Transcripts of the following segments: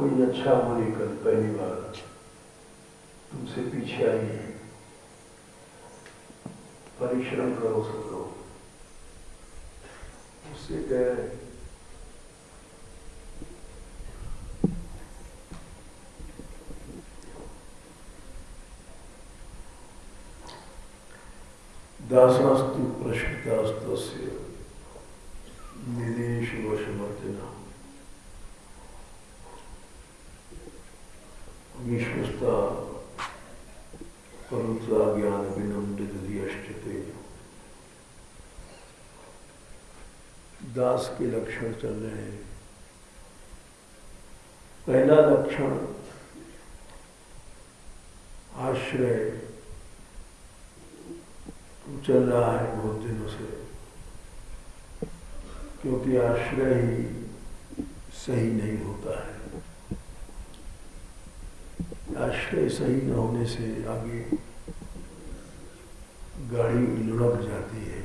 कोई अच्छा बोले कल पहली बार तुमसे पीछे आई है, परिश्रम करो सब लोग, उससे कह रहे दासास्तु प्रश्नितास्तस्य निदेश वशवर्तिना विश्वस्ता परुत्रा ज्ञान विनम्रित धियश्चते। दास के लक्षण चल रहे हैं। पहला लक्षण आश्रय चल रहा है बहुत दिनों से, क्योंकि आश्रय ही सही नहीं होता है। आश्रय सही न होने से आगे गाड़ी लुढ़क जाती है,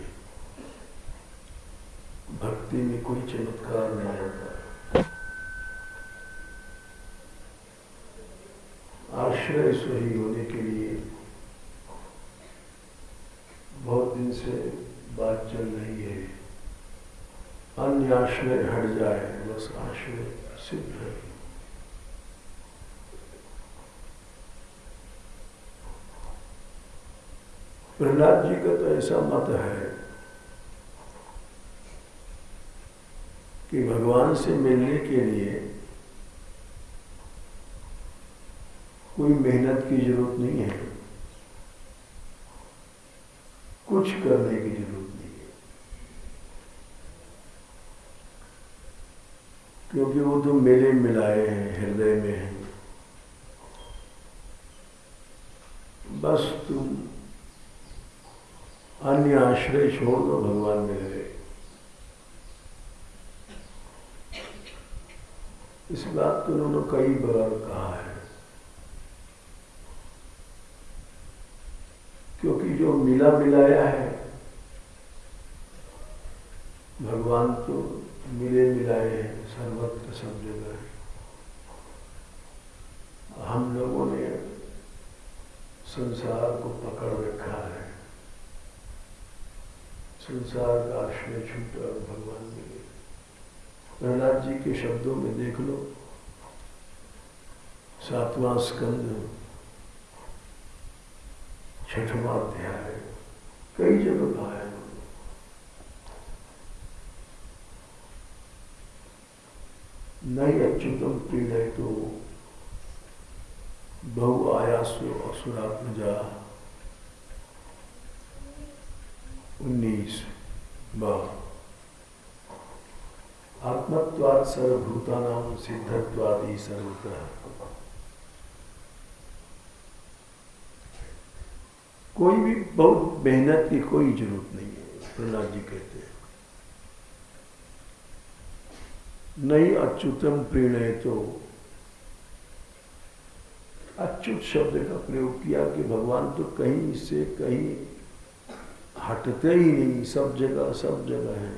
भक्ति में कोई चमत्कार नहीं होता। आश्रय सही होने के लिए बहुत दिन से बात चल रही है। अन्य आश्रय हट जाए, बस आश्रय सिद्ध है। प्रहलाद जी का तो ऐसा मत है कि भगवान से मिलने के लिए कोई मेहनत की जरूरत नहीं है, कुछ करने की जरूरत नहीं है, क्योंकि वो तो मेले मिलाए हैं, हृदय में हैं। बस तुम अन्य आश्रय छोड़ दो, भगवान मिल गए। इस बात को उन्होंने कई बार कहा है, क्योंकि जो मिला मिलाया है, भगवान तो मिले मिलाए हैं सर्वत्र सब जगह। हम लोगों ने संसार को पकड़ रखा है, संसार का आश्रय छूटा और भगवान मिले। प्रहलाद जी के शब्दों में देख लो, 7वां स्कंद 6वां अध्याय, कई जगह कहा है। नहीं अच्युतम प्रीणय तो बहु आयासो असुरात्मजा। 19 आत्मत्वात् सर्वभूतानां सिद्धत्वादि सर्वतः। कोई भी बहुत मेहनत की कोई जरूरत नहीं है, प्रहलाद जी कहते हैं। नहीं अच्युतम प्रीणय तो अच्युत शब्द का प्रयोग किया कि भगवान तो कहीं से कहीं हटते ही नहीं, सब जगह है,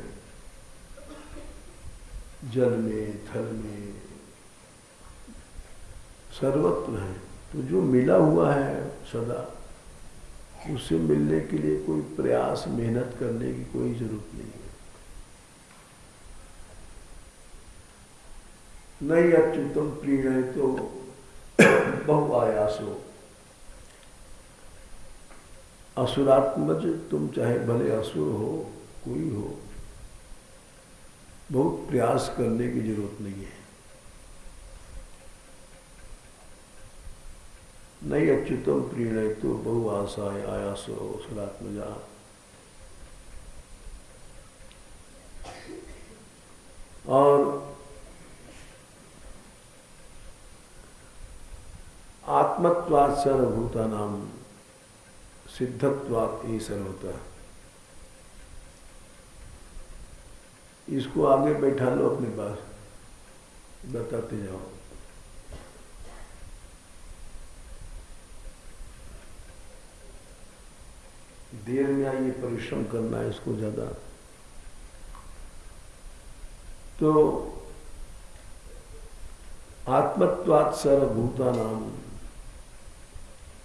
जल में थल में सर्वत्र है। तो जो मिला हुआ है सदा, उससे मिलने के लिए कोई प्रयास मेहनत करने की कोई जरूरत नहीं है। नहीं अच्युतम प्रीणय तो बहु आयासो। असुरात्मज, तुम चाहे भले असुर हो, कोई हो, बहुत प्रयास करने की जरूरत नहीं है। नहीं अच्युतम प्रीणय तो बहु आशाय आयासो असुरात्मजा। और आत्मत्वात् सर्वभूतानां सिद्धत्वात् ही सर्वतः। इसको आगे बैठा लो अपने पास, बताते जाओ। देर में आइए, परिश्रम करना है इसको ज्यादा। तो आत्मत्वात् सर्वभूतानां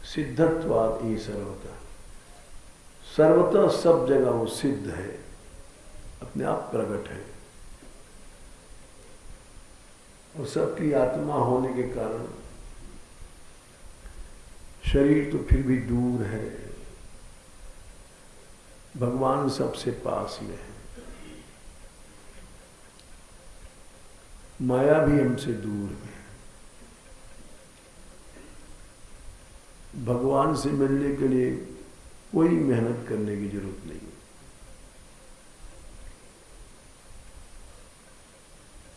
सिद्धत्वात् ये सर्वतः, सर्वतः सब जगह वो सिद्ध है, अपने आप प्रकट है। और सबकी आत्मा होने के कारण शरीर तो फिर भी दूर है, भगवान सबसे पास में है। माया भी हमसे दूर में है। भगवान से मिलने के लिए कोई मेहनत करने की जरूरत नहीं है।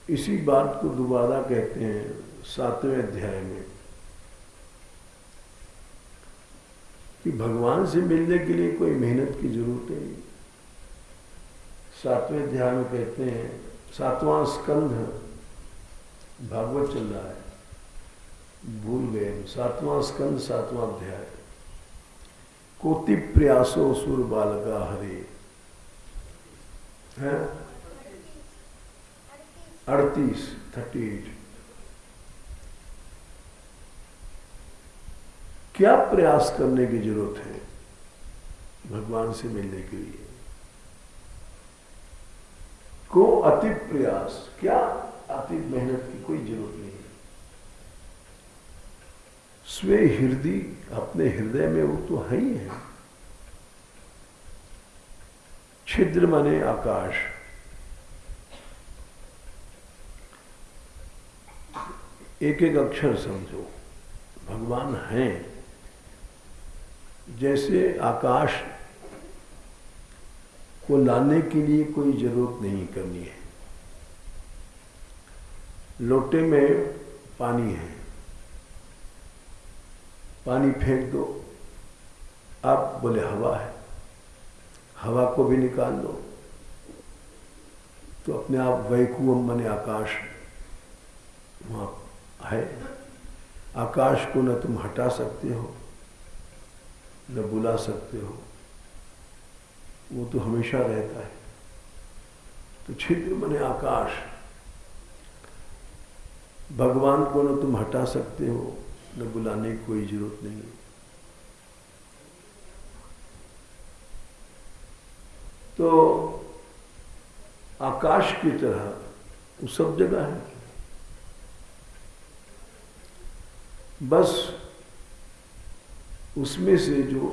इसी बात को दोबारा कहते हैं 7वें अध्याय में कि भगवान से मिलने के लिए कोई मेहनत की जरूरत नहीं। 7वें अध्याय में कहते हैं, 7वां स्कंध भागवत चल रहा है, भूल गए। 7वां स्कंध 7वां अध्याय। कोटि प्रयासो सुर बालका हरे है 38। क्या प्रयास करने की जरूरत है भगवान से मिलने के लिए? को अति प्रयास, क्या अति मेहनत की कोई जरूरत नहीं है। स्वे हृदय, अपने हृदय में वो तो है ही है। छिद्र माने आकाश, एक एक अक्षर समझो, भगवान हैं। जैसे आकाश को लाने के लिए कोई जरूरत नहीं करनी है। लोटे में पानी है, पानी फेंक दो, आप बोले हवा है, हवा को भी निकाल दो तो अपने आप वैकुवम माने आकाश वहां है। आकाश को न तुम हटा सकते हो न बुला सकते हो, वो तो हमेशा रहता है। तो छिद्र माने आकाश, भगवान को न तुम हटा सकते हो न बुलाने की कोई जरूरत नहीं है। तो आकाश की तरह वो सब जगह है, बस उसमें से जो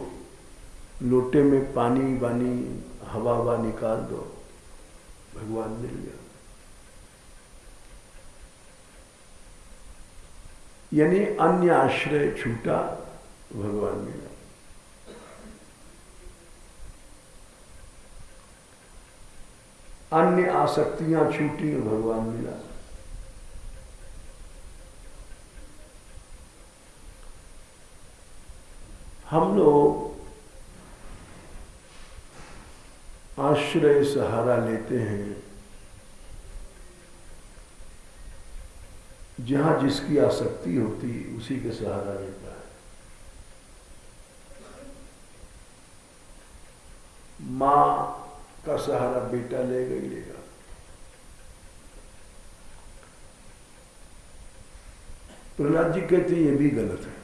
लोटे में पानी वानी हवा हवा निकाल दो, भगवान मिल गया। यानी अन्य आश्रय छूटा, भगवान मिला। अन्य आसक्तियां छूटी, भगवान मिला। हम लोग आश्रय सहारा लेते हैं जहां जिसकी आसक्ति होती उसी के सहारा लेता है। मां का सहारा बेटा लेगा ही लेगा। प्रहलाद जी कहते ये भी गलत है।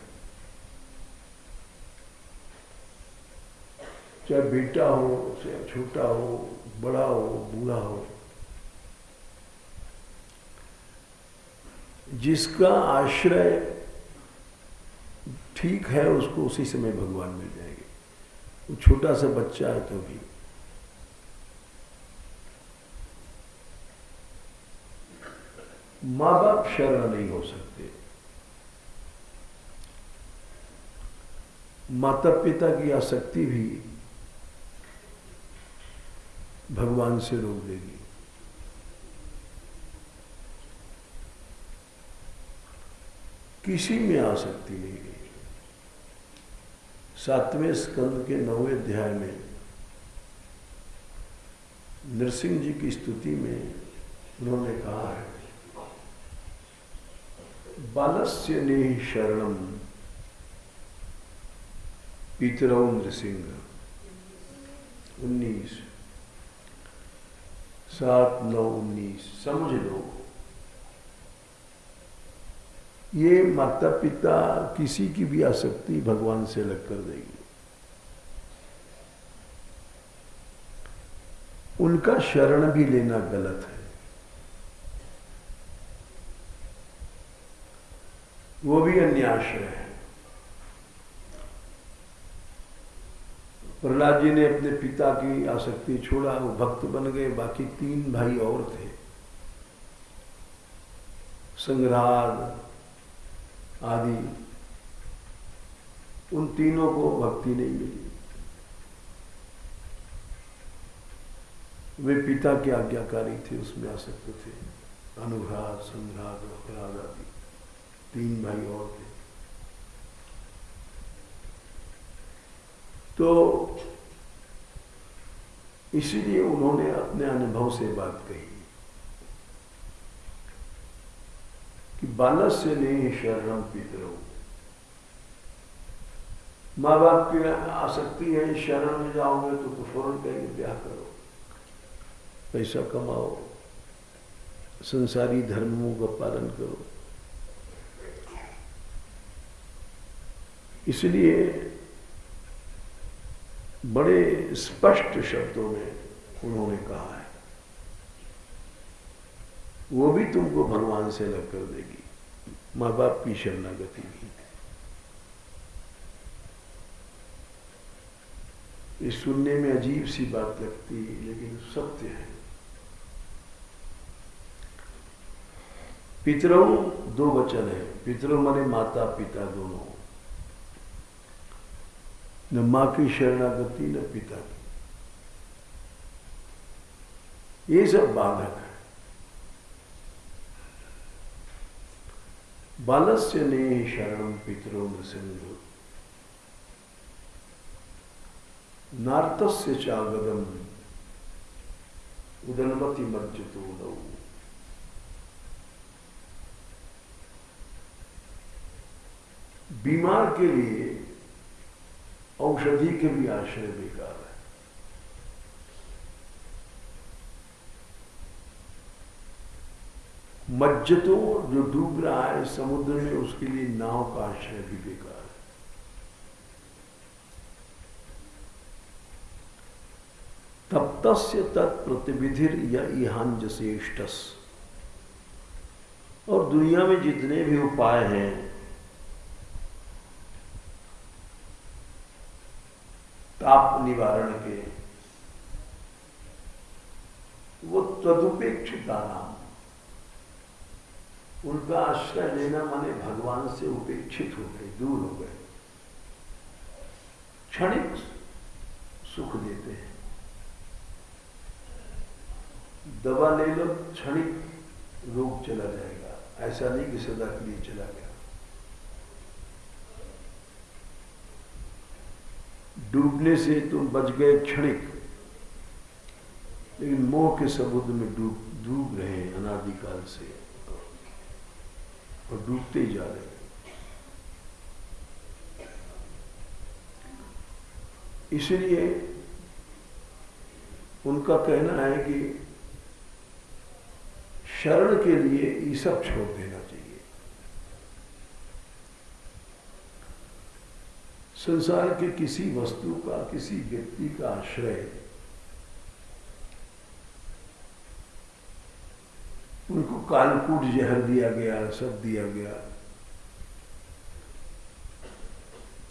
चाहे बेटा हो, चाहे छोटा हो, बड़ा हो, बूढ़ा हो, जिसका आश्रय ठीक है उसको उसी समय भगवान मिल जाएंगे। वो छोटा सा बच्चा है तो भी। माँ बाप शरण नहीं हो सकते, माता पिता की आसक्ति भी भगवान से रोक देगी। किसी में आसक्ति नहीं रही। 7वें स्कंद के 9वें अध्याय में नरसिंह जी की स्तुति में उन्होंने कहा है, बालस्य नेहि शरणम पितरौ नृसिंह। 19 7 9 19 समझ लो। ये माता पिता किसी की भी आसक्ति भगवान से अलग कर देगी। उनका शरण भी लेना गलत है। वो भी अन्याश्रय है। प्रहलाद जी ने अपने पिता की आसक्ति छोड़ा, वो भक्त बन गए। बाकी 3 भाई और थे, संग्राद आदि, उन तीनों को भक्ति नहीं मिली। वे पिता के आज्ञाकारी थे, उसमें आसक्त थे। अनुराग, संग्राद, प्रहलाद आदि 3 भाई और थे। तो इसीलिए उन्होंने अपने अनुभव से बात कही कि बालस्य नहीं शरणम पितरौ। माँ बाप की आसक्ति है, शरण में जाओगे तो फौरन कहेंगे ब्याह करो, पैसा कमाओ, संसारी धर्मों का पालन करो। इसलिए बड़े स्पष्ट शब्दों में उन्होंने कहा है, वो भी तुमको भगवान से अलग कर देगी, माँ बाप की शरणागति भी। ये सुनने में अजीब सी बात लगती है, लेकिन सत्य है। पितरौ 2 वचन है। पितरौ माने माता पिता दोनों, न माँ की शरणागति न पिता की। ये सब बाधक है। बालस्य ने शरणम पितरो न सिंधु नार्तस्य चागदम उदलमति मज्जतो नौ। बीमार के लिए औषधि के भी आश्रय बेकार है। मज्जतो जो डूब रहा है समुद्र में, उसके लिए नाव का आश्रय भी बेकार है। तप्तस्य तत्प्रतिविधिर या इहांजसेष्टस। और दुनिया में जितने भी उपाय हैं, ताप निवारण के, वो तदुपेक्षिता नाम, उनका आश्रय लेना माने भगवान से उपेक्षित हो गए, दूर हो गए। क्षणिक सुख देते हैं। दवा ले लो, क्षणिक रोग चला जाएगा, ऐसा नहीं कि सदा के लिए चला गया। डूबने से तुम बच गए क्षणिक, लेकिन मोह के समुद्र में डूब रहे हैं अनादिकाल से, और डूबते ही जा रहे हैं। इसलिए उनका कहना है कि शरण के लिए ये सब छोड़ देना चाहिए। संसार के किसी वस्तु का, किसी व्यक्ति का आश्रय उनको कालकूट जहर दिया गया, सब दिया गया,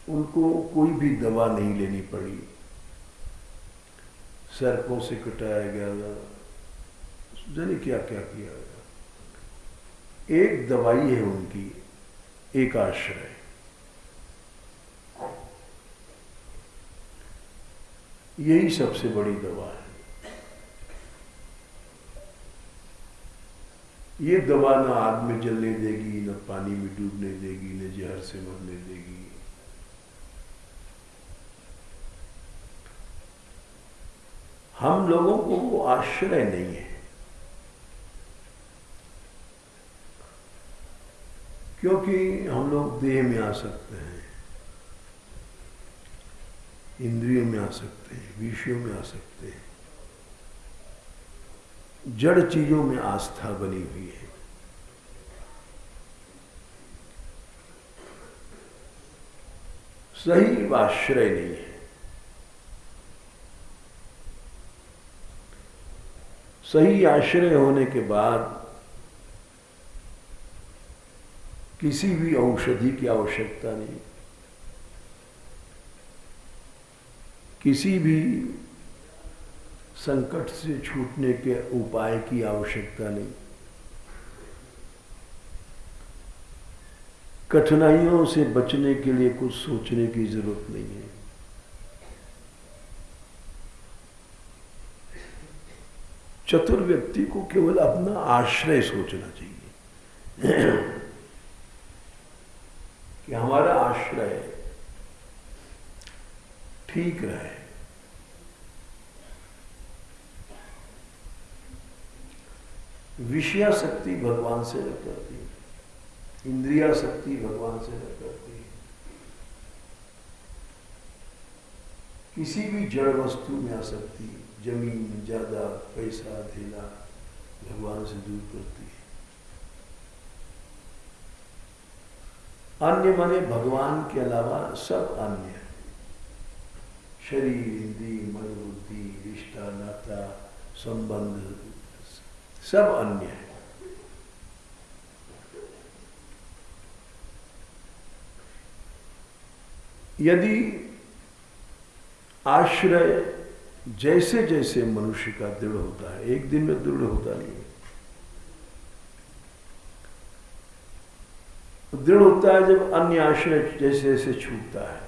उनको कोई भी दवा नहीं लेनी पड़ी, सर्पों से कटाया गया, जाने क्या क्या किया गया। एक दवाई है उनकी, एक आश्रय। यही सबसे बड़ी दवा है। ये दवा न आग में जलने देगी, न पानी में डूबने देगी, न जहर से मरने देगी। हम लोगों को वो आश्रय नहीं है, क्योंकि हम लोग देह में आ सकते हैं, इंद्रियों में आ सकते हैं, विषयों में आ सकते हैं, जड़ चीजों में आस्था बनी हुई है। सही आश्रय नहीं है। सही आश्रय होने के बाद किसी भी औषधि की आवश्यकता नहीं, किसी भी संकट से छूटने के उपाय की आवश्यकता नहीं, कठिनाइयों से बचने के लिए कुछ सोचने की जरूरत नहीं है। चतुर व्यक्ति को केवल अपना आश्रय सोचना चाहिए कि हमारा आश्रय ठीक रहे। विषया शक्ति भगवान से न करती, इंद्रिया शक्ति भगवान से न करती। किसी भी जड़ वस्तु में आसक्ति, जमीन, जायदाद, पैसा, धेला भगवान से दूर करती है। अन्य माने भगवान के अलावा सब अन्य है। शरीर, इंद्रिय, मन, बुद्धि, रिश्ता, नाता, संबंध सब अन्य है। यदि आश्रय जैसे जैसे मनुष्य का दृढ़ होता है, एक दिन में दृढ़ होता नहीं है, दृढ़ होता है जब अन्य आश्रय जैसे जैसे छूटता है।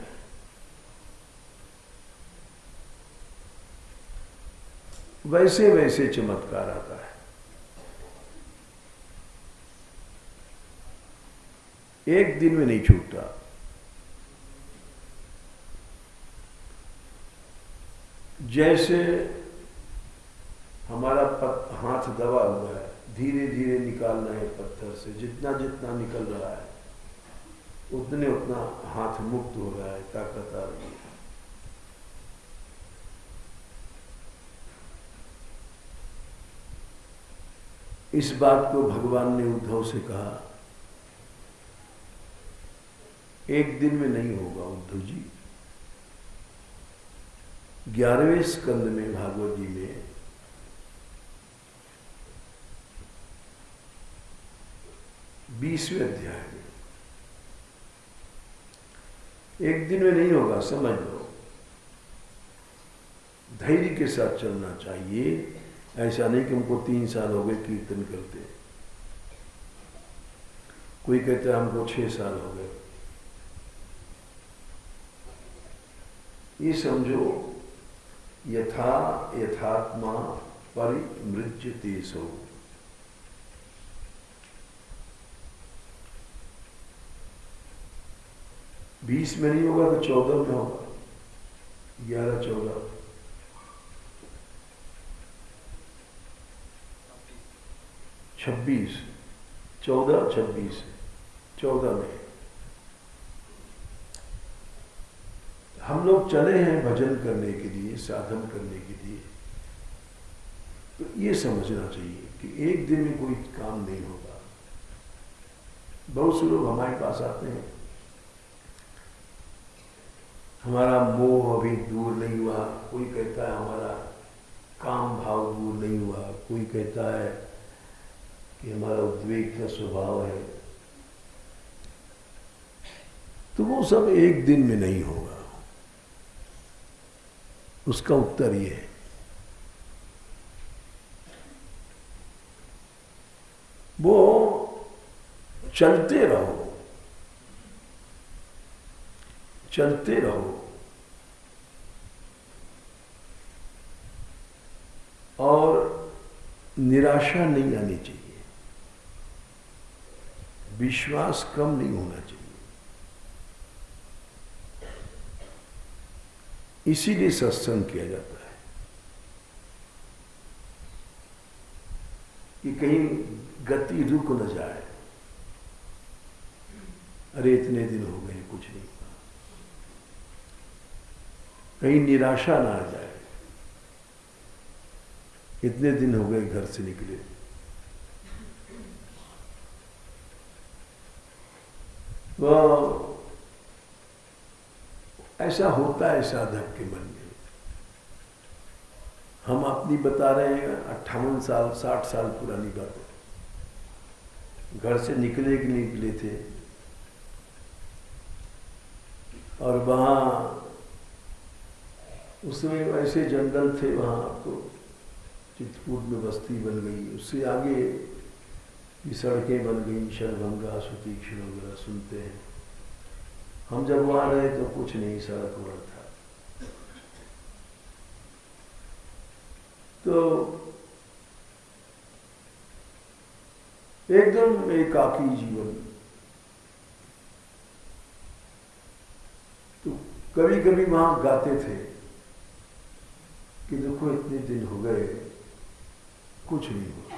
वैसे वैसे चमत्कार आता है। एक दिन में नहीं छूटता। जैसे हमारा हाथ दबा हुआ है, धीरे धीरे निकालना है पत्थर से, जितना जितना निकल रहा है उतने उतना हाथ मुक्त हो रहा है, ताकत आ रही है। इस बात को भगवान ने उद्धव से कहा, एक दिन में नहीं होगा उद्धव जी। 11वें स्कंद में भागवत जी में 20वें अध्याय में, एक दिन में नहीं होगा, समझ लो। धैर्य के साथ चलना चाहिए। ऐसा नहीं कि हमको 3 साल हो गए कीर्तन करते, कोई कहता है हमको 6 साल हो गए। ये समझो, यथा यथात्मा परिमृज्यते सो। बीस में नहीं होगा तो 14 में होगा, 11, 14, 26, 14, 26, 14 में हम लोग चले हैं भजन करने के लिए, साधन करने के लिए। तो ये समझना चाहिए कि एक दिन में कोई काम नहीं होगा। बहुत से लोग हमारे पास आते हैं, हमारा मोह अभी दूर नहीं हुआ, कोई कहता है हमारा काम भाव दूर नहीं हुआ, कोई कहता है कि हमारा उद्वेग का स्वभाव है। तो वो सब एक दिन में नहीं होगा। उसका उत्तर ये है, वो चलते रहो, चलते रहो और निराशा नहीं आनी चाहिए, विश्वास कम नहीं होना चाहिए। इसीलिए सत्संग किया जाता है कि कहीं गति रुक न जाए। अरे इतने दिन हो गए कुछ नहीं हुआ, कहीं निराशा ना आ जाए। इतने दिन हो गए घर से निकले, वो ऐसा होता है साधक के मन में। हम अपनी बता रहे हैं 58 साल 60 साल पुरानी बात है। घर से निकले कि निकले थे और वहाँ उसमें ऐसे जंगल थे, वहाँ तो चित्रकूट में बस्ती बन गई, उससे आगे की सड़कें बन गई, शरभंगा सुतीक्षण वगैरह सुनते हैं। हम जब वहाँ रहे तो कुछ नहीं, सड़क वगैरह था। तो एकदम एकाकी जीवन। तो कभी कभी वहां गाते थे कि देखो इतने दिन हो गए कुछ नहीं हुआ।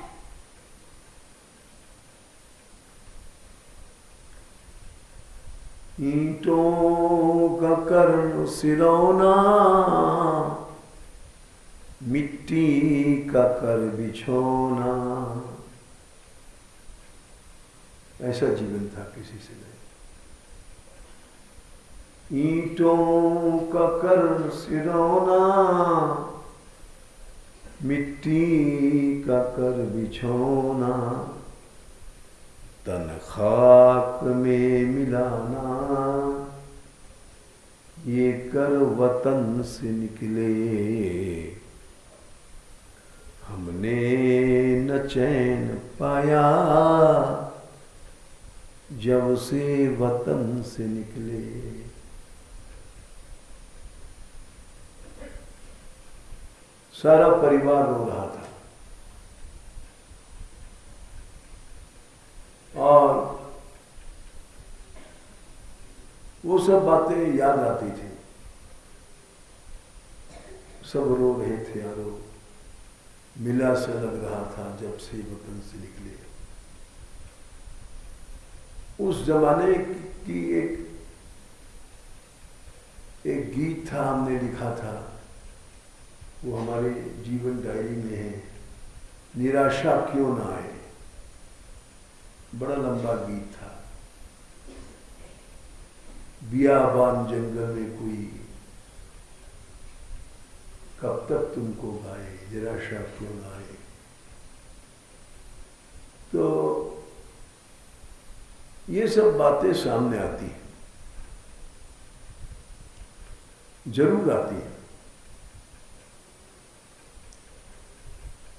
ईंटों का कर्म सिरौना, मिट्टी का कर बिछोना, ऐसा जीवन था किसी से नहीं। ईंटों का कर सिरौना, मिट्टी का कर बिछोना, तन खाक में मिलाना, ये कर वतन से निकले। हमने न चैन पाया जब से वतन से निकले। सारा परिवार रो रहा था और वो सब बातें याद आती थी। सब रो रहे थे यारो, मिला से लग रहा था जब से वतन से निकले। उस जमाने की एक गीत था, हमने लिखा था, वो हमारे जीवन डायरी में है। निराशा क्यों ना आए, बड़ा लंबा गीत था। बियाबान जंगल में कोई कब तक तुमको गाए, निराशा क्यों ना आए। तो ये सब बातें सामने आती हैं, जरूर आती हैं।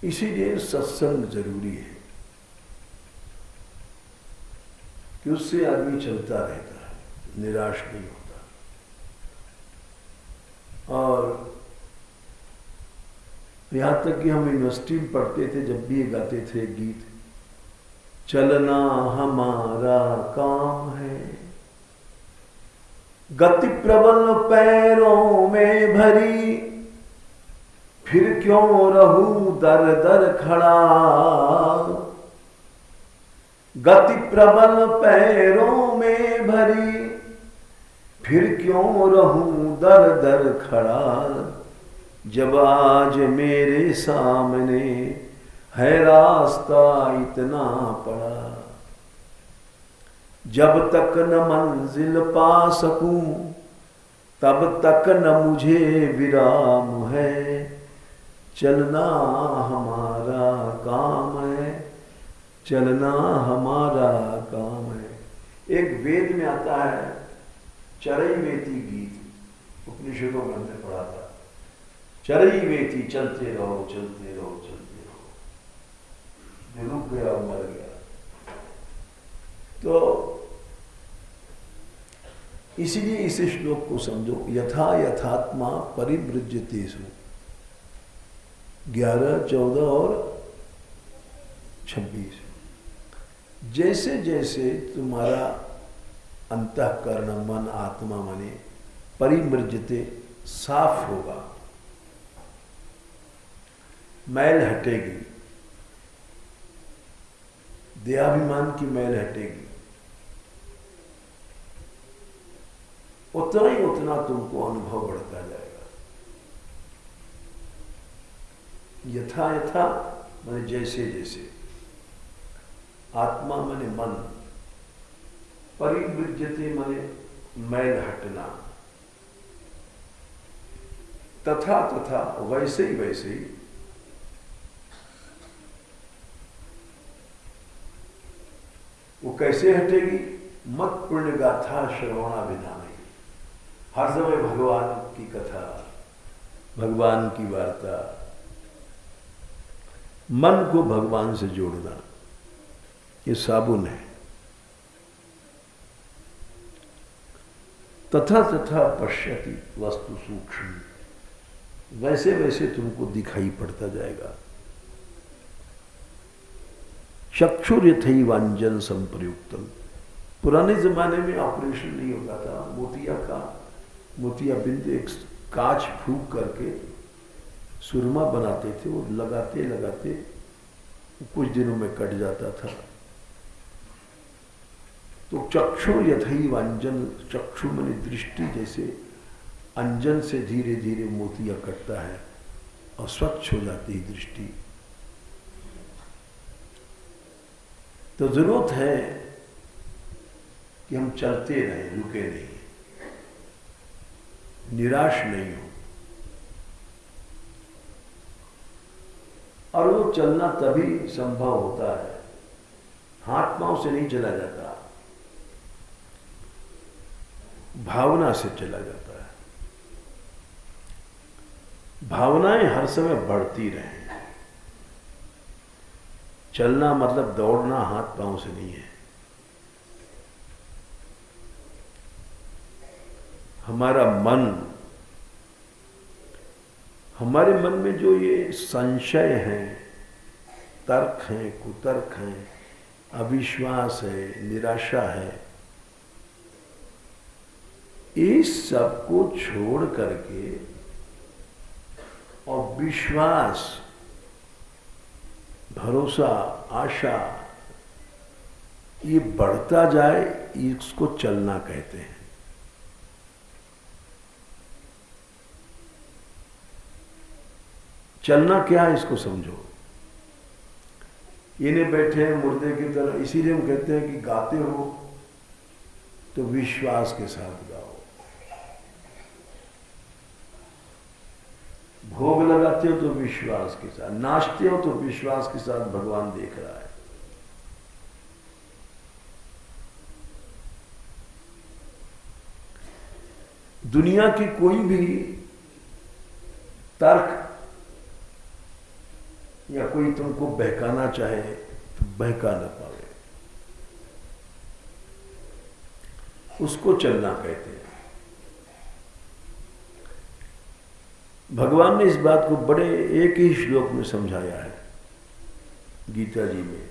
इसीलिए सत्संग जरूरी है कि उससे आदमी चलता रहता है, निराश नहीं होता। और यहां तक कि हम यूनिवर्सिटी में पढ़ते थे, जब भी ये गाते थे गीत, चलना हमारा काम है, गति प्रबल पैरों में भरी, फिर क्यों रहूं दर दर खड़ा। गति प्रबल पैरों में भरी, फिर क्यों रहूं दर दर खड़ा। जब आज मेरे सामने है रास्ता इतना पड़ा, जब तक न मंजिल पा सकूं तब तक न मुझे विराम है। चलना हमारा काम है, चलना हमारा काम है। एक वेद में आता है, चरैवेति गीत, उपनिषदों में हमने पढ़ा था। चरैवेति, चलते रहो चलते रहो चलते रहो, जो रुक गया वो मर गया। तो इसलिए इस श्लोक को समझो, यथा यथात्मा परिवृज्यतेषु, 11, 14 और 26। जैसे जैसे तुम्हारा अंतःकरण, मन, आत्मा मने परिमृज्यते, साफ होगा, मैल हटेगी, देहाभिमान की मैल हटेगी, उतना ही उतना तुमको अनुभव बढ़ता जाएगा। यथा यथा माने जैसे जैसे, आत्मा माने मन, परिवृज्यते माने मैल हटना, तथा तथा वैसे ही वो कैसे हटेगी? मत पुण्य गाथा श्रवणा विधान। हर समय भगवान की कथा, भगवान की वार्ता, मन को भगवान से जोड़ना, ये साबुन है। तथा तथा पश्यति वस्तु सूक्ष्म, वैसे वैसे तुमको दिखाई पड़ता जाएगा। चक्षुर यथैवांजन संप्रयुक्तम। पुराने जमाने में ऑपरेशन नहीं होता था, मोतिया बिंद एक कांच फूंक करके सुरमा बनाते थे, वो लगाते लगाते कुछ दिनों में कट जाता था। तो चक्षु यथैवांजन, चक्षु माने दृष्टि, जैसे अंजन से धीरे धीरे मोतिया कटता है और स्वच्छ हो जाती है दृष्टि। तो जरूरत है कि हम चलते रहें, रुके नहीं, निराश नहीं हो। और वो चलना तभी संभव होता है, हाथ पांव से नहीं चला जाता, भावना से चला जाता है। भावनाएं हर समय बढ़ती रहें। चलना मतलब दौड़ना हाथ पांव से नहीं है। हमारा मन, हमारे मन में जो ये संशय है, तर्क है, कुतर्क है, अविश्वास है, निराशा है, इस सब को छोड़ करके और विश्वास, भरोसा, आशा ये बढ़ता जाए, इसको चलना कहते हैं। चलना क्या है इसको समझो। इन्हें बैठे हैं मुर्दे की तरह, इसीलिए हम कहते हैं कि गाते हो तो विश्वास के साथ गाओ, भोग लगाते हो तो विश्वास के साथ, नाचते हो तो विश्वास के साथ भगवान देख रहा है। दुनिया की कोई भी तर्क या कोई तुमको बहकाना चाहे तो बहका ना पावे, उसको चलना कहते हैं। भगवान ने इस बात को बड़े एक ही श्लोक में समझाया है, गीता जी में।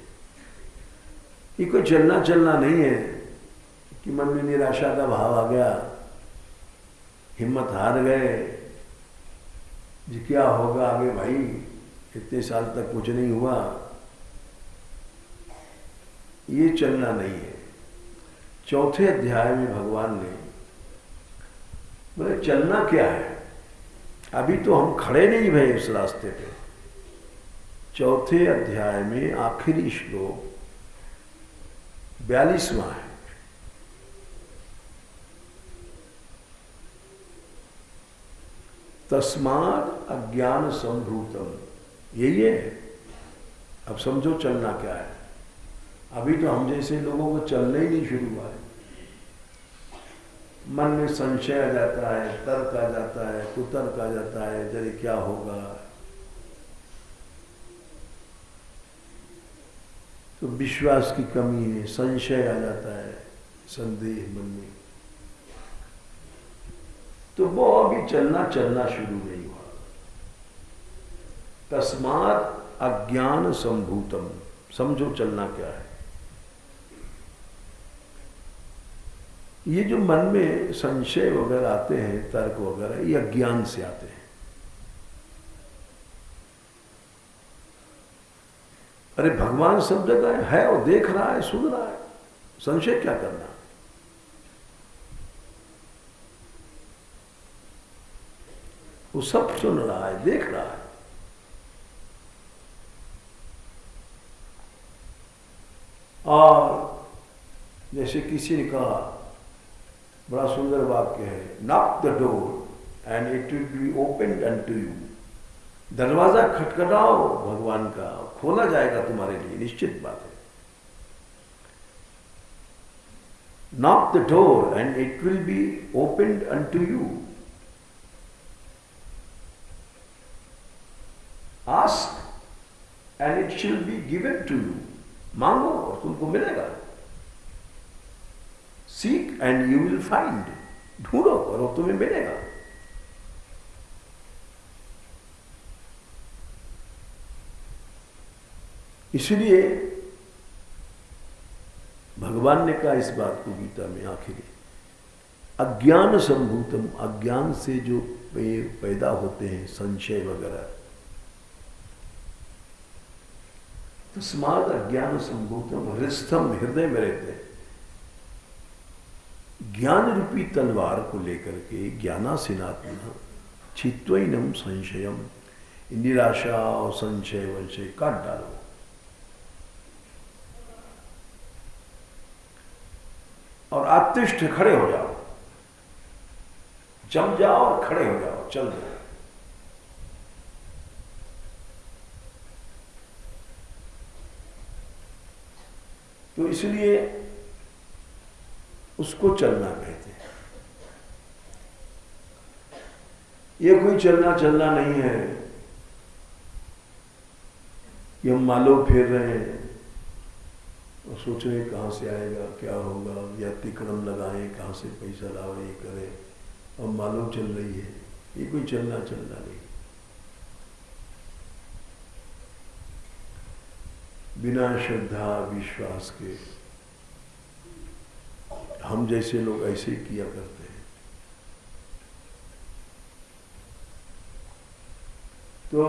ये कोई चलना चलना नहीं है कि मन में निराशा का भाव आ गया, हिम्मत हार गए, जी क्या होगा आगे भाई, इतने साल तक कुछ नहीं हुआ, ये चलना नहीं है। चौथे अध्याय में भगवान ने बोले चलना क्या है, अभी तो हम खड़े नहीं भये उस रास्ते पे। चौथे अध्याय में आखिरी श्लोक 42वां है। तस्मात् अज्ञान संभूतम, यही है। अब समझो चलना क्या है। अभी तो हम जैसे लोगों को चलना ही नहीं शुरू हुआ है। मन में संशय आ जाता है, तर्क आ जाता है, कुतर्क आ जाता है, जरे क्या होगा। तो विश्वास की कमी है, संशय आ जाता है, संदेह मन में। तो वो अभी चलना शुरू नहीं हुआ। तस्मात् अज्ञान संभूतम, समझो चलना क्या है। ये जो मन में संशय वगैरह आते हैं, तर्क वगैरह, ये अज्ञान से आते हैं। अरे भगवान सब जगह है और देख रहा है, सुन रहा है, संशय क्या करना। वो सब सुन रहा है, देख रहा है। और जैसे किसी ने कहा, बड़ा सुंदर वाक्य है, knock the door and it will be opened unto you. दरवाजा खटखटाओ भगवान का, खोला जाएगा तुम्हारे लिए, निश्चित बात है. Knock the door and it will be opened unto you. Ask and it shall be given to you. मांगो और तुमको मिलेगा. Seek and you will find. ढूंढो और वो तुम्हें मिलेगा. इसलिए भगवान ने कहा इस बात को गीता में आखिरी, अज्ञान संभूतम, अज्ञान से जो पैदा होते हैं संशय वगैरह, तस्माद अज्ञान संभूतम हृस्थम, हृदय में रहते हैं. ज्ञान रूपी तलवार को लेकर के ज्ञानासिनात्मना छित्वैनम संशयम, निराशा और संशय वंशय काट डालो. और आत्तिष्ठ, खड़े हो जाओ, जम जाओ और खड़े हो जाओ, चल जाओ. तो इसलिए उसको चलना कहते हैं. ये कोई चलना चलना नहीं है कि हम मालो फेर रहे हैं और सोच रहे कहाँ से आएगा, क्या होगा, या तिकड़म लगाएं, कहाँ से पैसा लाओ, ये करें, और मालूम चल रही है. ये कोई चलना चलना नहीं. बिना श्रद्धा विश्वास के हम जैसे लोग ऐसे किया करते हैं. तो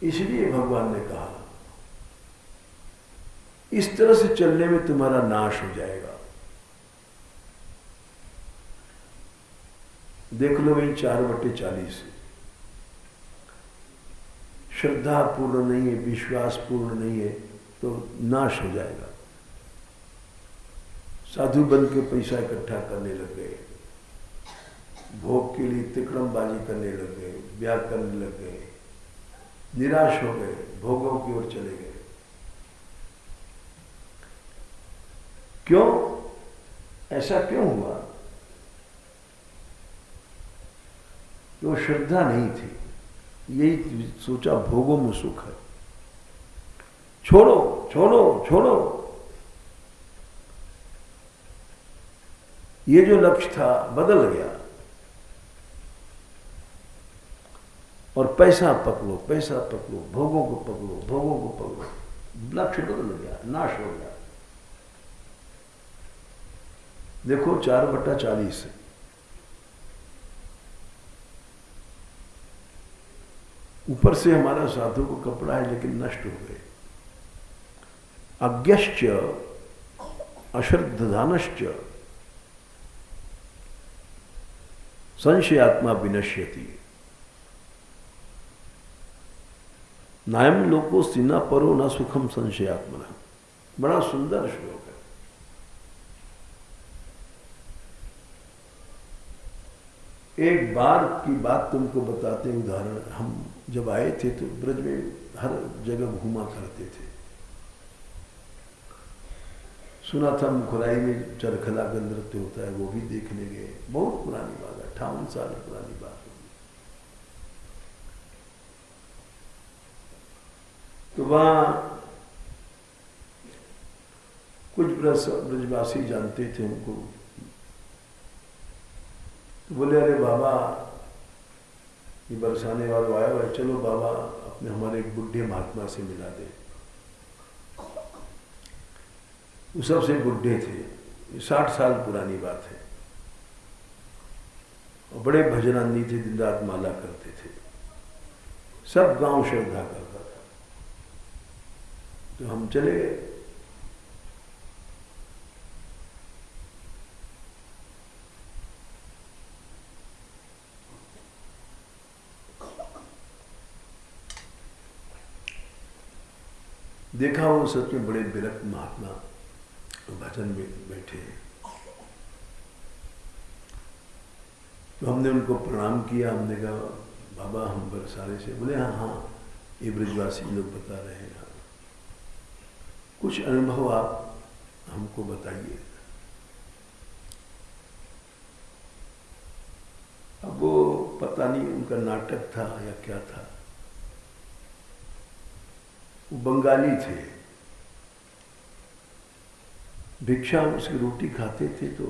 इसलिए भगवान ने कहा इस तरह से चलने में तुम्हारा नाश हो जाएगा. देख लो भाई 4/40, श्रद्धा पूर्ण नहीं है, विश्वास पूर्ण नहीं है, तो नाश हो जाएगा. साधु बन के पैसा इकट्ठा करने लग गए, भोग के लिए तिकड़मबाजी करने लग गए, ब्याह करने लग गए, निराश हो गए, भोगों की ओर चले गए. क्यों? ऐसा क्यों हुआ? तो श्रद्धा नहीं थी. यही सोचा भोगों में सुख है, छोड़ो छोड़ो छोड़ो. ये जो लक्ष्य था बदल गया और पैसा पकड़ो, पैसा पकड़ो, भोगों को पकड़ो, भोगों को पकड़ो. लक्ष्य बदल गया, नाश हो गया. देखो 4/40 ऊपर से हमारा साधु को कपड़ा है लेकिन नष्ट हो गए. अज्ञश्च अश्रद्धानश्च संशयात्मा विनश्यति. नायम लोको सीना परो न सुखम संशयात्मना. बड़ा सुंदर श्लोक है. एक बार की बात तुमको बताते हैं उदाहरण. हम जब आए थे तो ब्रज में हर जगह घूमा करते थे. सुना था मुखराई में चरखला का नृत्य होता है, वो भी देखने गए. बहुत पुरानी बात है, 58 साल पुरानी बात होगी. तो वहां कुछ ब्रजवासी जानते थे उनको. तो बोले अरे बाबा ये बरसाने वाला आया हुआ है, चलो बाबा अपने हमारे एक बुढ़े महात्मा से मिला दे. वो सबसे बुढ़े थे, 60 साल पुरानी बात है, और बड़े भजनानी थे, दिन रात माला करते थे. सब गांव श्रद्धा करता था. तो हम चले गए. देखा वो सच में बड़े विरक्त महात्मा भजन में बैठे हैं. तो हमने उनको प्रणाम किया। हमने कहा बाबा हम बरसाने से। बोले हाँ हाँ ये ब्रजवासी लोग बता रहे हैं। कुछ अनुभव आप हमको बताइए। अब वो पता नहीं उनका नाटक था या क्या था। वो बंगाली थे, भिक्षा उसकी रोटी खाते थे तो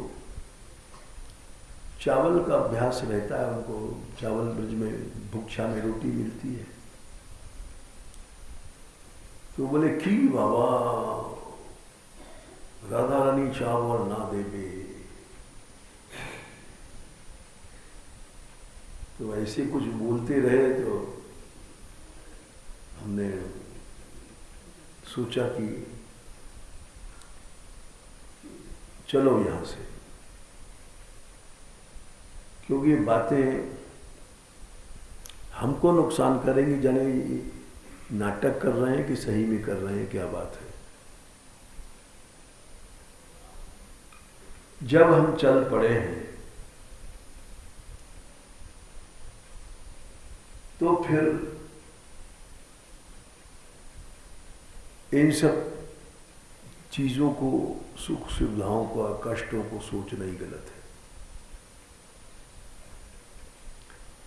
चावल का अभ्यास रहता है उनको। चावल ब्रज में भिक्षा में रोटी मिलती है। तो बोले की बाबा राधा रानी चावल ना देवे। तो ऐसे कुछ बोलते रहे तो हमने सोचा कि चलो यहां से, क्योंकि ये बातें हमको नुकसान करेंगी। जाने नाटक कर रहे हैं कि सही में कर रहे हैं, क्या बात है। जब हम चल पड़े हैं तो फिर इन सब चीजों को, सुख सुविधाओं को, कष्टों को सोचना ही गलत है।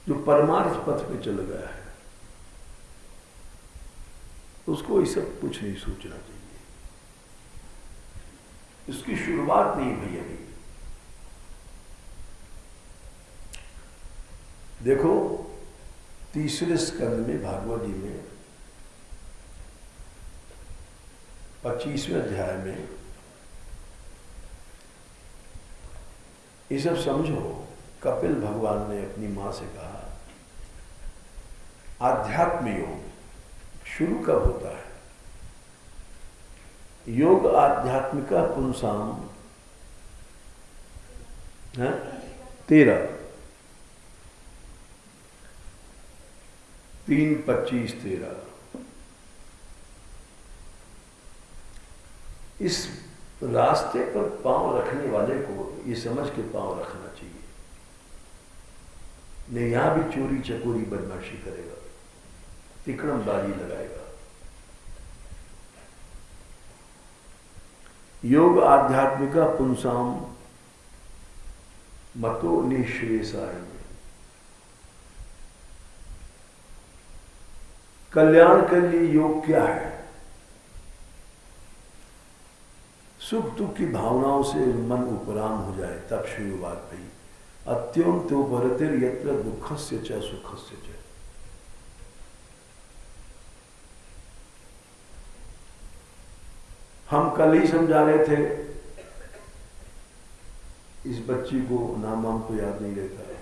जो परमार्थ पथ पे चल गया है उसको ये सब कुछ नहीं सोचना चाहिए। इसकी शुरुआत नहीं भैया नहीं। देखो तीसरे स्कंद में भागवत जी में 25वें अध्याय में ये सब समझो। कपिल भगवान ने अपनी मां से कहा आध्यात्म योग शुरू कब होता है? योग आध्यात्मिका पुंसाम 13 3:25-13। इस रास्ते पर पांव रखने वाले को ये समझ के पांव रखना चाहिए, नहीं यहां भी चोरी चकोरी बदमाशी करेगा, तिकड़मबाजी लगाएगा। योग आध्यात्मिका पुंसाम मतो निःश्रेयसाय। कल्याण के लिए योग क्या है? सुख दुख की भावनाओं से मन उपराम हो जाए तब शुरू बात भई। अत्यंतो भरतिर यत्र दुखस्य च सुखस्य च। हम कल ही समझा रहे थे इस बच्ची को, नाम हमको याद नहीं रहता है।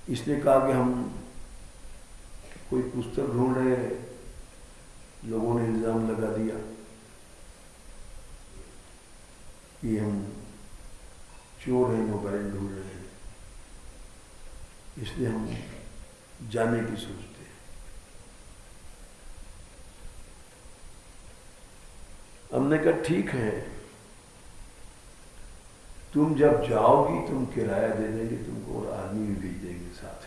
इसने कहा कि हम कोई पुस्तक ढूंढ रहे हैं, लोगों ने इल्जाम लगा दिया कि हम चोर हैं, मोबाइल ढूंढ रहे हैं, इसलिए हम जाने की सोचते हैं। हमने कहा ठीक है, तुम जब जाओगी तुम किराया दे देंगे तुमको और आदमी भी भेज देंगे साथ।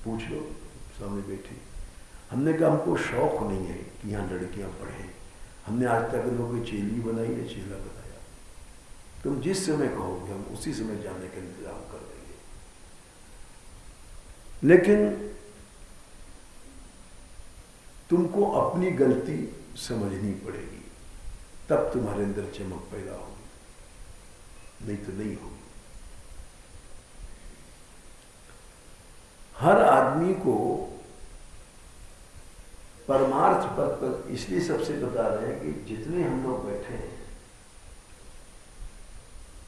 पूछ लो सामने बैठी। हमने कहा हमको शौक नहीं है कि यहाँ लड़कियां पढ़ें। हमने आज तक लोगों की चेली बनाई है, चेला बनाया। तुम जिस समय कहोगे हम उसी समय जाने का इंतजाम कर देंगे। लेकिन तुमको अपनी गलती समझनी पड़ेगी, तब तुम्हारे अंदर चमक पैदा होगी, नहीं तो नहीं होगी। हर आदमी को परमार्थ पद पर इसलिए सबसे बता रहे हैं कि जितने हम लोग बैठे हैं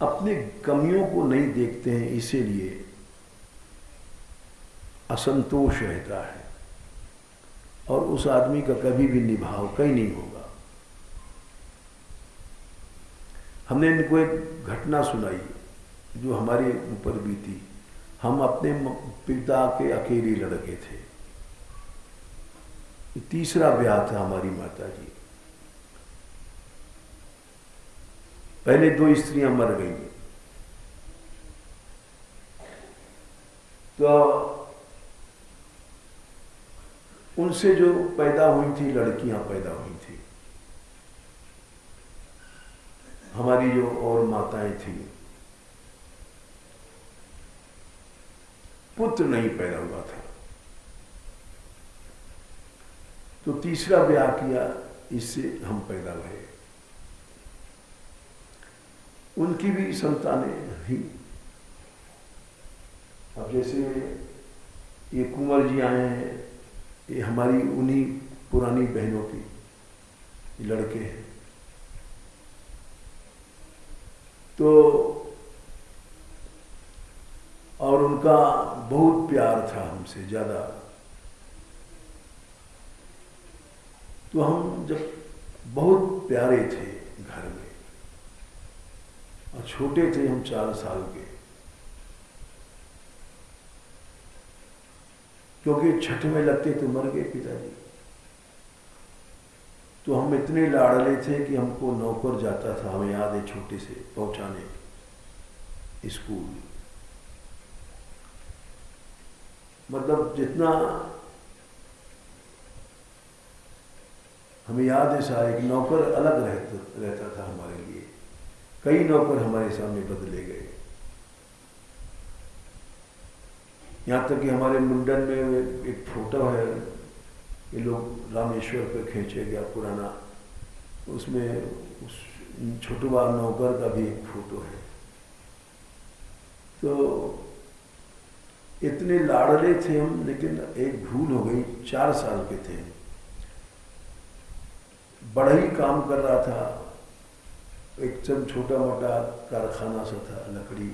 अपने कमियों को नहीं देखते हैं, इसीलिए असंतोष रहता है और उस आदमी का कभी भी निभाव कहीं नहीं होगा। हमने इनको एक घटना सुनाई जो हमारे ऊपर बीती। हम अपने पिता के अकेले लड़के थे, तीसरा ब्याह था हमारी माता जी। पहले 2 स्त्रियां मर गई, तो उनसे जो पैदा हुई थी लड़कियां पैदा हुई थी, हमारी जो और माताएं थी, पुत्र नहीं पैदा हुआ था। तो तीसरा ब्याह किया, इससे हम पैदा हुए। उनकी भी संतानें ही। अब जैसे ये कुंवर जी आए हैं, ये हमारी उन्हीं पुरानी बहनों की लड़के हैं। तो और उनका बहुत प्यार था हमसे ज़्यादा। तो हम जब बहुत प्यारे थे घर में, और छोटे थे हम 4 साल के, क्योंकि छठ में लगते तो मर गए पिताजी। तो हम इतने लाडले थे कि हमको नौकर जाता था, हमें याद है, छोटे से पहुंचाने स्कूल। मतलब जितना हमें याद है, सारा एक नौकर अलग रहता था हमारे लिए। कई नौकर हमारे सामने बदले गए। यहाँ तक कि हमारे मुंडन में एक फोटो है, ये लोग रामेश्वर पे खींचे गया पुराना, उसमें उस छोटुबा नौकर का भी एक फोटो है। तो इतने लाडले थे हम, लेकिन एक भूल हो गई। 4 साल के थे, बड़ा ही काम कर रहा था, एकदम छोटा मोटा कारखाना सा था, लकड़ी।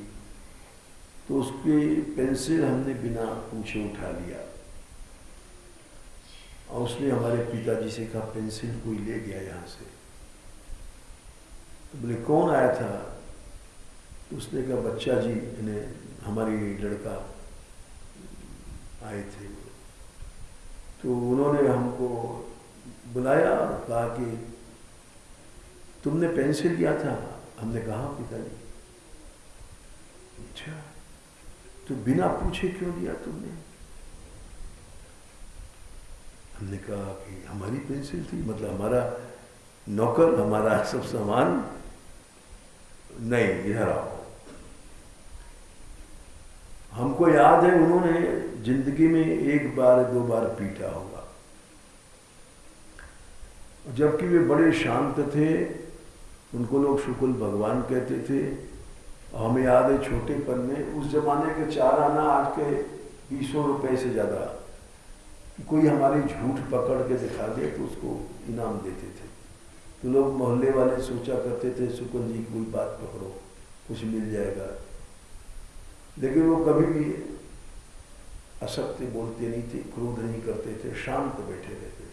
तो उसकी पेंसिल हमने बिना पूछे उठा लिया, और उसने हमारे पिताजी से कहा पेंसिल कोई ले गया यहाँ से। तो बोले कौन आया था? तो उसने कहा बच्चा जी, इन्हें हमारी लड़का आए थे। तो उन्होंने हमको बुलाया और कहा कि तुमने पेंसिल दिया था? हमने कहा पिताजी। अच्छा, तो बिना पूछे क्यों दिया तुमने? हमने कहा कि हमारी पेंसिल थी, मतलब हमारा नौकर, हमारा सब सामान। नहीं, इधर आओ। हमको याद है उन्होंने जिंदगी में 1 बार 2 बार पीटा होगा, जबकि वे बड़े शांत थे। उनको लोग शुक्ल भगवान कहते थे। और हमें याद है छोटेपन में, उस जमाने के 4 आना आज के 20 रुपए से ज़्यादा। कोई हमारी झूठ पकड़ के दिखा दे तो उसको इनाम देते थे। तो लोग मोहल्ले वाले सोचा करते थे शुक्ल जी की कोई बात पकड़ो, कुछ मिल जाएगा। लेकिन वो कभी भी असत्य बोलते नहीं थे, क्रोध नहीं करते थे, शांत बैठे रहते थे।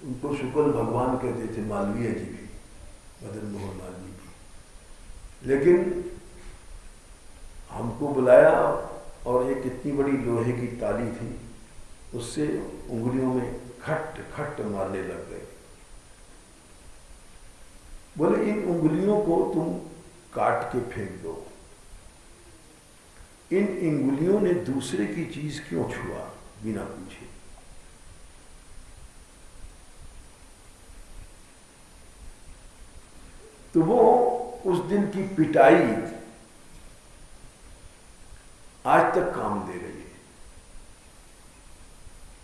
उनको शुक्ल भगवान कहते थे, मालवीय जी भी, मदन मोहन मालवीय भी। लेकिन हमको बुलाया और एक इतनी बड़ी लोहे की ताली थी, उससे उंगलियों में खट खट मारने लग गए। बोले इन उंगलियों को तुम काट के फेंक दो। इन उंगलियों ने दूसरे की चीज क्यों छुआ बिना पूछे? तो वो उस दिन की पिटाई आज तक काम दे रही है।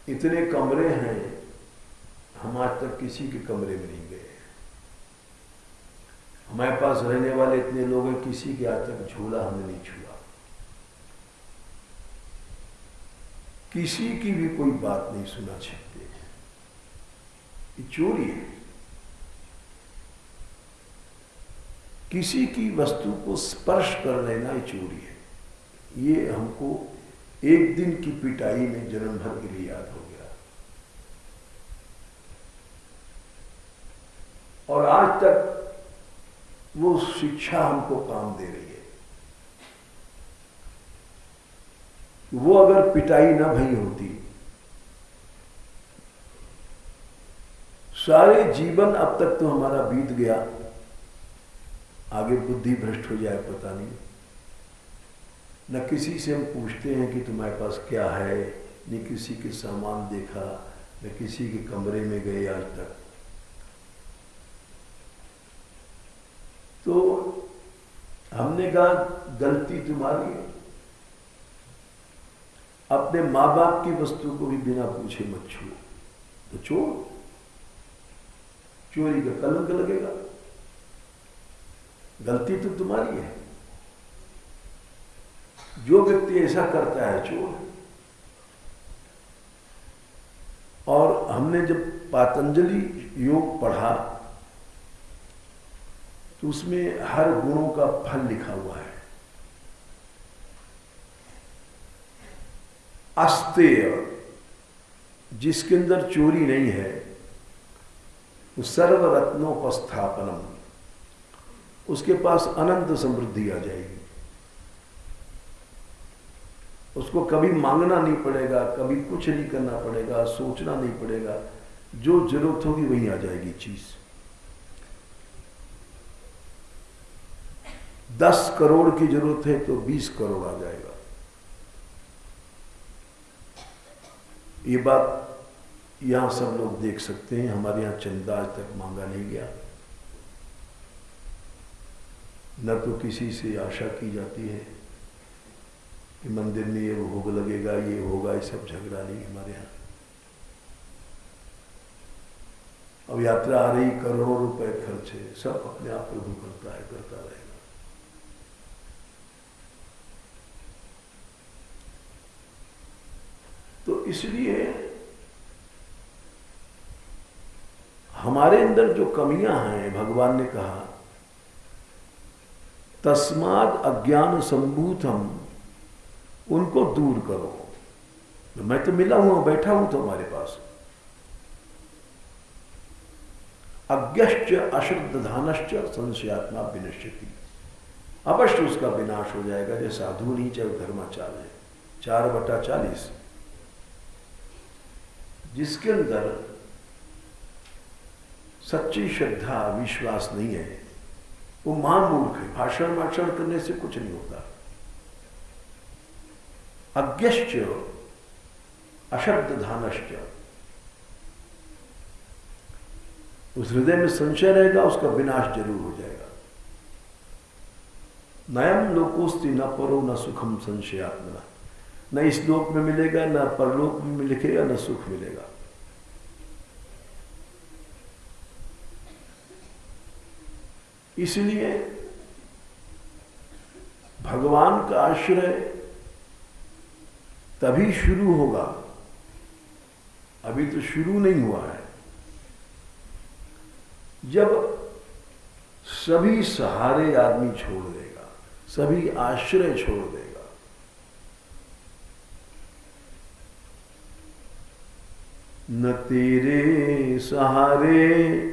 इतने कमरे हैं, हम आज तक किसी के कमरे में नहीं गए। हमारे पास रहने वाले इतने लोग हैं, किसी के आज तक झूला हमने नहीं छुआ। किसी की भी कोई बात नहीं सुना सकते। ये चोरी है। किसी की वस्तु को स्पर्श कर लेना ये चोरी है। ये हमको एक दिन की पिटाई में जन्म भर के लिए याद हो गया। और आज तक वो शिक्षा हमको काम दे रही है। वो अगर पिटाई ना भई होती, सारे जीवन अब तक तो हमारा बीत गया, आगे बुद्धि भ्रष्ट हो जाए पता नहीं। न किसी से हम पूछते हैं कि तुम्हारे पास क्या है, न किसी के सामान देखा, न किसी के कमरे में गए आज तक। तो हमने कहा गलती तुम्हारी है, अपने माँ बाप की वस्तु को भी बिना पूछे मत छुओ, तो चोरी का कलंक लगेगा। गलती तो तुम्हारी है। जो व्यक्ति ऐसा करता है चोर है। और हमने जब पातंजलि योग पढ़ा तो उसमें हर गुणों का फल लिखा हुआ है। अस्तेय, जिसके अंदर चोरी नहीं है, वो सर्वरत्नोपस्थापनम, उसके पास अनंत समृद्धि आ जाएगी। उसको कभी मांगना नहीं पड़ेगा, कभी कुछ नहीं करना पड़ेगा, सोचना नहीं पड़ेगा। जो जरूरत होगी वही आ जाएगी चीज। 10 करोड़ की जरूरत है तो 20 करोड़ आ जाएगा। ये बात यहां सब लोग देख सकते हैं। हमारे यहां चंदा आज तक मांगा नहीं गया, न तो किसी से आशा की जाती है कि मंदिर में ये भोग लगेगा, ये होगा, ये सब झगड़ा नहीं हमारे यहाँ। अब यात्रा आ रही, करोड़ों रुपए खर्च है, सब अपने आप प्रभु करता है, करता रहेगा। तो इसलिए हमारे अंदर जो कमियां हैं, भगवान ने कहा तस्माद अज्ञान संभूतम, उनको दूर करो। तो मैं तो मिला हूं, बैठा हूं तुम्हारे पास। अज्ञश्च अश्रद्धानश्च संशयात्मा विनश्यति, अवश्य उसका विनाश हो जाएगा। जो साधु नहीं चाहे धर्माचार है, 4/40। जिसके अंदर सच्ची श्रद्धा विश्वास नहीं है, वो महामूर्ख है। भाषण भाषण करने से कुछ नहीं होता। अज्ञश्च अश्रद्धानश्च, उस हृदय में संशय रहेगा, उसका विनाश जरूर हो जाएगा। नयम लोकोस्ति न परो न सुखम संशयात्मना, न इस लोक में मिलेगा, न परलोक में लिखेगा, न सुख मिलेगा। इसलिए भगवान का आश्रय तभी शुरू होगा, अभी तो शुरू नहीं हुआ है, जब सभी सहारे आदमी छोड़ देगा, सभी आश्रय छोड़ देगा। न तेरे सहारे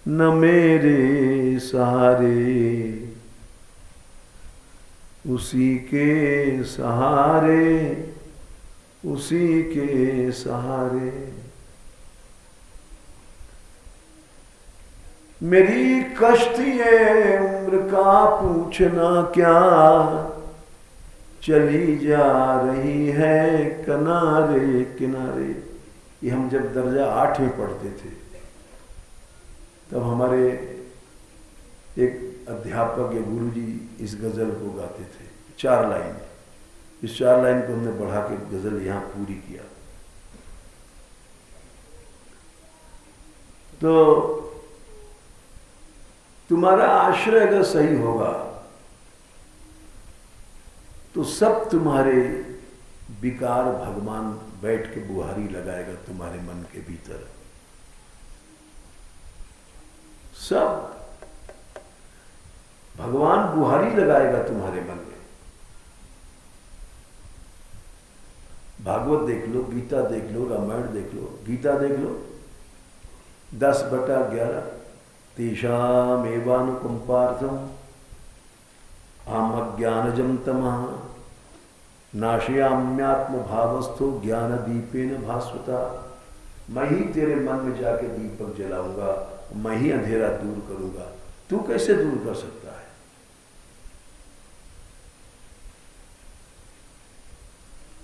न मेरे सहारे, उसी के सहारे, उसी के सहारे। मेरी कश्ती है उम्र का पूछना क्या, चली जा रही है किनारे किनारे। ये हम जब दर्जा 8 में पढ़ते थे, तब हमारे एक अध्यापक या गुरुजी इस गजल को गाते थे। 4 लाइन, इस 4 लाइन को हमने बढ़ा के गजल यहां पूरी किया। तो तुम्हारा आश्रय अगर सही होगा तो सब तुम्हारे विकार भगवान बैठ के बुहारी लगाएगा तुम्हारे मन के भीतर। सब भगवान बुहारी लगाएगा तुम्हारे मन में। भागवत देख लो, गीता देख लो, रामायण देख लो। गीता देख लो 10/11, तेषामेवानुकंपार्थम आमज्ञानजं तमः नाशयाम्यात्म भावस्थो ज्ञान दीपेन भास्वता। मैं ही तेरे मन में जाके दीपक जलाऊंगा, मैं ही अंधेरा दूर करूंगा। तू कैसे दूर कर सकता है?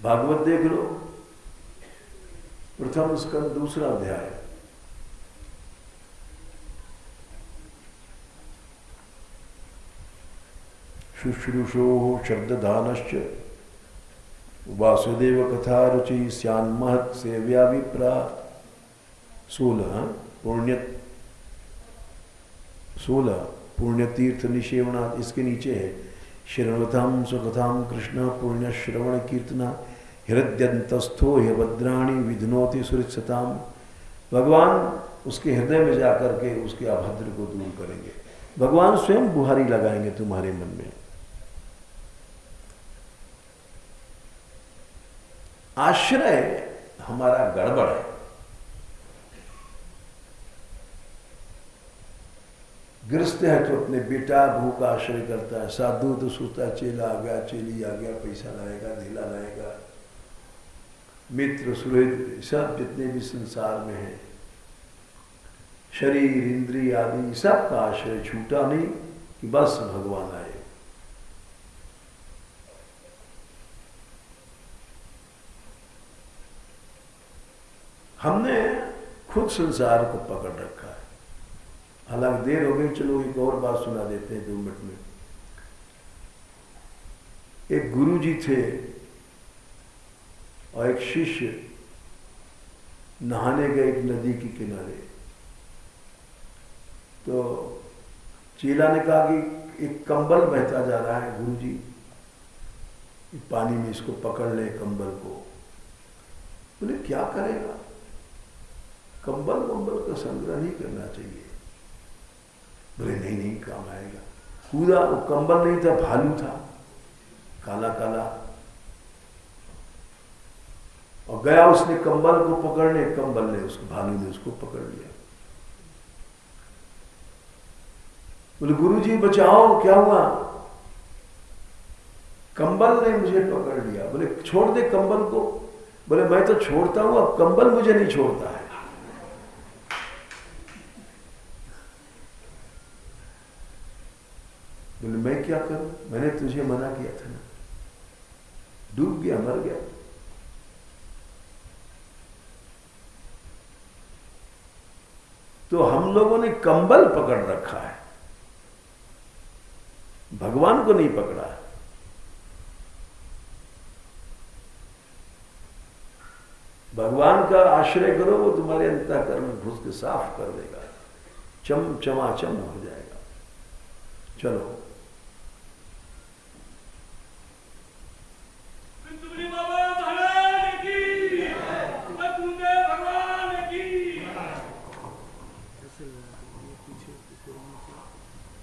भागवत देख लो, प्रथम स्कंद दूसरा अध्याय। शुश्रूषो शब्दधानश्च वासुदेव कथा रुचि स्यान्महत् सेव्या विप्रा। 16 पुण्य तीर्थ निषेवनात्। इसके नीचे है श्रवताम सुकथाम कृष्ण पुण्य श्रवण कीर्तना हृदयंतस्थो ह्यभद्राणी विधनोति सुरित्सताम। भगवान उसके हृदय में जाकर के उसके अभद्र को दूर करेंगे। भगवान स्वयं बुहारी लगाएंगे तुम्हारे मन में। आश्रय हमारा गड़बड़ है। गृहस्थ है तो अपने बेटा बहू का आश्रय करता है, साधु तो सोचता है चेला आ गया, चेली आ गया, पैसा लाएगा, ढीला लाएगा। मित्र सुहृद सब जितने भी संसार में हैं, शरीर इंद्रिय आदि सबका आश्रय छूटा नहीं कि बस भगवान आए। हमने खुद संसार को पकड़ रखा है। हालांकि देर हो गई, चलो एक और बात सुना देते हैं 2 मिनट में। एक गुरु जी थे और एक शिष्य नहाने गए एक नदी के किनारे। तो चेला ने कहा कि एक कंबल बहता जा रहा है गुरु जी, पानी में इसको पकड़ ले कंबल को। बोले क्या करेगा, कंबल का संग्रह नहीं करना चाहिए। बोले नहीं नहीं काम आएगा। कूदा, वो कंबल नहीं था, भालू था, काला काला। और गया उसने कंबल को पकड़ने, कंबल ने उसको, भालू ने उसको पकड़ लिया। बोले गुरुजी बचाओ, क्या हुआ? कंबल ने मुझे पकड़ लिया। बोले छोड़ दे कंबल को। बोले मैं तो छोड़ता हूं, अब कंबल मुझे नहीं छोड़ता है। बोले मैं क्या करूं, मैंने तुझे मना किया था ना। डूब गया, मर गया। तो हम लोगों ने कंबल पकड़ रखा है, भगवान को नहीं पकड़ा है। भगवान का आश्रय करो, वो तुम्हारे अंतःकरण में घुस के साफ कर देगा, चमाचम हो जाएगा। चलो।